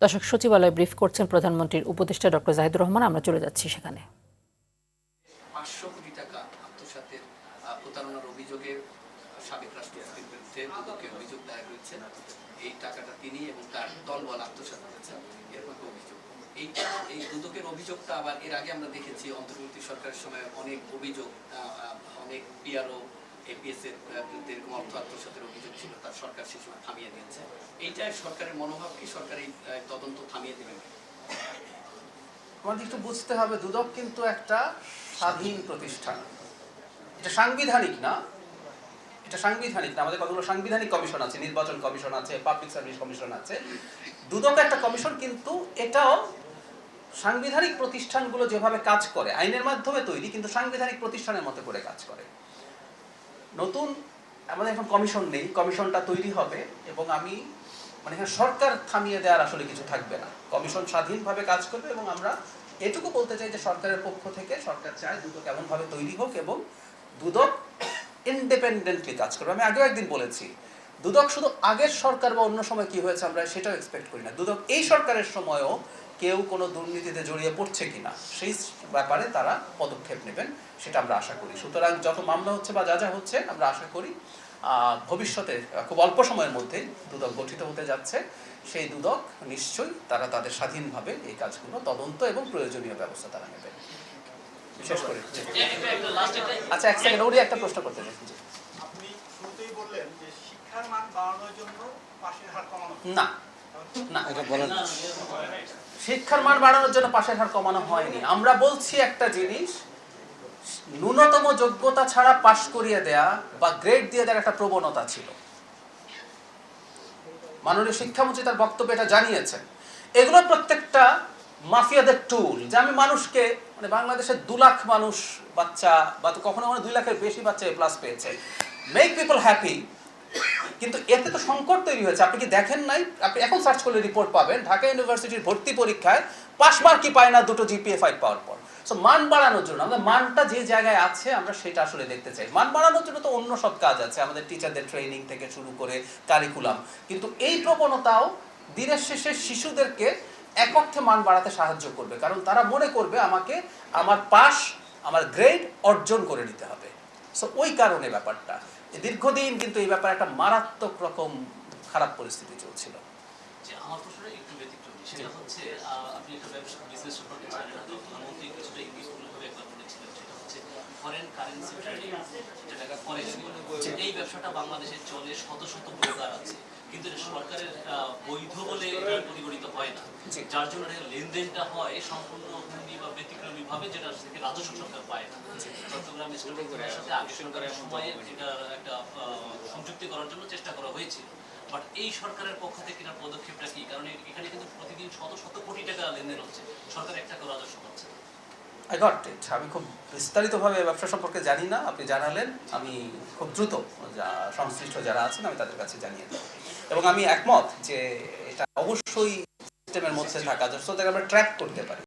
দর্শক, সচিবালয় ব্রিফ করছেন প্রধানমন্ত্রীর উপদেষ্টা ডক্টর জাহিদুর রহমান। আমরা চলে যাচ্ছি সেখানে। 500 কোটি টাকা আত্মসাতের প্রতারণার অভিযোগে সাবেক রাষ্ট্রপতির বিরুদ্ধে দুদকের অভিযোগ দায়ের হয়েছে। এই টাকাটা তিনি এবং তার দলবল আত্মসাৎ করেছেন, এরকম অভিযোগ। এই দুদকের অভিযোগটা আবার এর আগে আমরা দেখেছি অন্তর্বর্তী সরকারের সময় অনেক অভিযোগ, অনেক পিআরও এপিএস এর বিরুদ্ধে এরকম অর্থ আত্মসাতের অভিযোগ ছিল, তার সরকার সে সময় থামিয়ে দিয়েছে। এইটাই সরকারের মনোভাব কি সরকার এই তদন্ত থামিয়ে দেবেন? আমাদের একটু বুঝতে হবে, দুদক কিন্তু একটা স্বাধীন প্রতিষ্ঠান। এটা সাংবিধানিক না, আমাদের কতগুলো সাংবিধানিক কমিশন আছে, নির্বাচন কমিশন আছে, পাবলিক সার্ভিস কমিশন আছে। দুদক একটা কমিশন, কিন্তু এটাও সাংবিধানিক প্রতিষ্ঠানগুলো যেভাবে কাজ করে, আইনের মাধ্যমে তৈরি, কিন্তু সাংবিধানিক প্রতিষ্ঠানের মতো করে কাজ করে। নতুন আমাদের এখন কমিশন নেই, কমিশনটা তৈরি হবে এবং আমি এখানে সরকার থামিয়ে দেওয়ার আসলে কিছু থাকবে না। কমিশন স্বাধীনভাবে কাজ করবে এবং আমরা এটুকু বলতে চাই যে সরকারের পক্ষ থেকে সরকার চায় দুদক এমনভাবে তৈরি হোক এবং দুদক ইন্ডিপেন্ডেন্টলি কাজ করবে। আমি আগেও একদিন বলেছি, দুদক শুধু আগের সরকার বা অন্য সময় কি হয়েছে আমরা সেটাও এক্সপেক্ট করি না। দুদক এই সরকারের সময়ও কেউ কোনো দুর্নীতিতে জড়িয়ে পড়ছে কিনা সেই ব্যাপারে তারা পদক্ষেপ নেবেন, সেটা আমরা আশা করি। সুতরাং যত মামলা হচ্ছে বা যা যা হচ্ছে, আমরা আশা করি ভবিষ্যতে খুব অল্প সময়ের মধ্যে দুদক গঠিত হতে যাচ্ছে। সেই দুদক নিশ্চয়ই তারা তাদের স্বাধীনভাবে এই কাজগুলো তদন্ত এবং প্রয়োজনীয় ব্যবস্থা তারা নেবে। বিশেষ করে আচ্ছা, এক সেকেন্ড, ওরই একটা প্রশ্ন করতে চাই। আপনি শুরুতেই বললেন যে শিক্ষার মান বাড়ানোর জন্য পাশের হার কমানো না, এটা বলেন না, শিক্ষার মান বাড়ানোর জন্য পাশের হার কমানো হয়নি। আমরা বলছি একটা জিনিস, ন্যূনতম যোগ্যতা ছাড়া পাশ করিয়ে দেয়া বা গ্রেড দিয়ে দেওয়ার একটা প্রবণতা ছিল। মাননীয় শিক্ষামন্ত্রী তার বক্তব্যে এটা জানিয়েছেন। এগুলো প্রত্যেকটা মাফিয়াদের টুল, যে আমি মানুষকে বাংলাদেশের 2 লাখ মানুষ বাচ্চা বা কখনো 2 লাখের বেশি বাচ্চা এ প্লাস পেয়েছে, মেক পিপল হ্যাপি। কিন্তু এতে তো সংকট তৈরি হয়েছে। আপনি কি দেখেন নাই? আপনি এখন সার্চ করলে রিপোর্ট পাবেন, ঢাকা ইউনিভার্সিটির ভর্তি পরীক্ষায় পাস মার্কই পায় না 2টো জিপিএ 5 পাওয়ার পর। সো মান বাড়ানোর জন্য আমাদের মানটা যে জায়গায় আছে আমরা সেটা আসলে দেখতে চাই। মান বাড়ানোর জন্য তো অন্য সব কাজ আছে, আমাদের টিচারদের ট্রেনিং থেকে শুরু করে কারিকুলাম। কিন্তু এই প্রবণতাও দিনের শেষে শিশুদেরকে এক অর্থে মান বাড়াতে সাহায্য করবে, কারণ তারা মনে করবে আমাকে আমার পাস, আমার গ্রেড অর্জন করে নিতে হবে। সো ওই কারণে ব্যাপারটা দীর্ঘদিন কিন্তু এই ব্যাপারে একটা মারাত্মক রকম খারাপ পরিস্থিতি চলছিল। যে আমার প্রশ্নটা একটু ব্যতিক্রমী, সেটা হচ্ছে আপনি একটা ব্যবসা বিজনেস সম্পর্কে জানেন না, তো প্রধানমন্ত্রী কিছুটা ইংলিশভাবে একবার বলেছিলেন, সেটা হচ্ছে ফরেন কারেন্সি ট্রেডিং, যেটাকে ফরেক্স বলে। এই ব্যবসাটা বাংলাদেশে চলে, শত শত ব্রোকার আছে, কিন্তু এটা সরকারের বৈধ বলে এটা পরিগণিত হয় না, যার জন্য লেনদেনটা হয় সম্পূর্ণ হুন্ডি বা ব্যতিক্রমী ভাবে, যেটা থেকে রাজস্ব সরকার পায় না। চট্টগ্রাম স্টেটের সাথে আগে সরকারের সময়ে এটা একটা সংযুক্তি করার জন্য চেষ্টা করা হয়েছিল। বাট এই সরকারের পক্ষ থেকে এটার পদক্ষেপটা কি? কারণ এখানে কিন্তু প্রতিদিন শত শত কোটি টাকা লেনদেন হচ্ছে, সরকার 1 টাকা রাজস্ব পাচ্ছে। I got it. আমি খুব বিস্তারিতভাবে ব্যবসা সম্পর্কে জানি না, আপনি জানালেন, আমি খুব দ্রুত সংশ্লিষ্ট যারা আছেন আমি তাদের কাছে জানিয়ে দেব। এবং আমি একমত যে এটা অবশ্যই সিস্টেমের মধ্যে থাকা, যাতে আমরা ট্র্যাক করতে পারি।